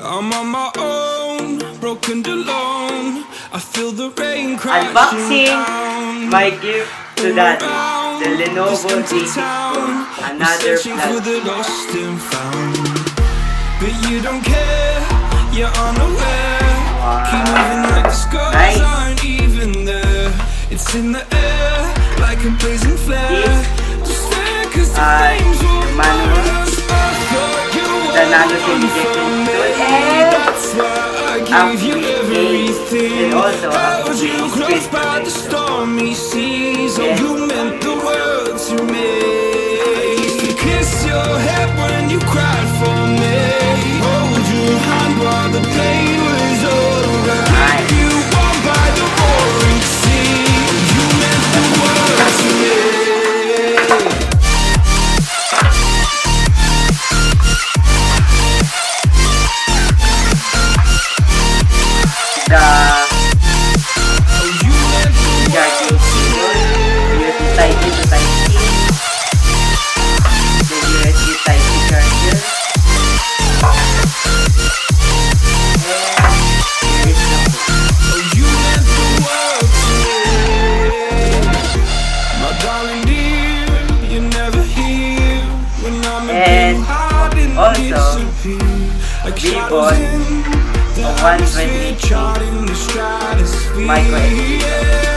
I'm on my own, broken alone. I feel the rain crashing Unboxing down. my gift to Daddy, the Lenovo Z6 Pro, another flagship. Lost and found. But you don't care, you're unaware. Keep moving like the scars aren't even there. It's in the air, like a blazing flare. Just stare 'cause the flames will burn us. I thought you The nano semiconductor and everything. and also Held you close by the stormy seas. Oh, you meant the world to me. I used to kiss your head when you cried for me. Hold your hand while the pain was over. Keep you warm by the roaring sea. You meant the world to me. Charging cable, USB Type-C to Type-C, the USB Type-C charger, and here is the phone. You meant the world to me. My darling dear, you're never here. When I'm And also, like we bought a 120 micro SD.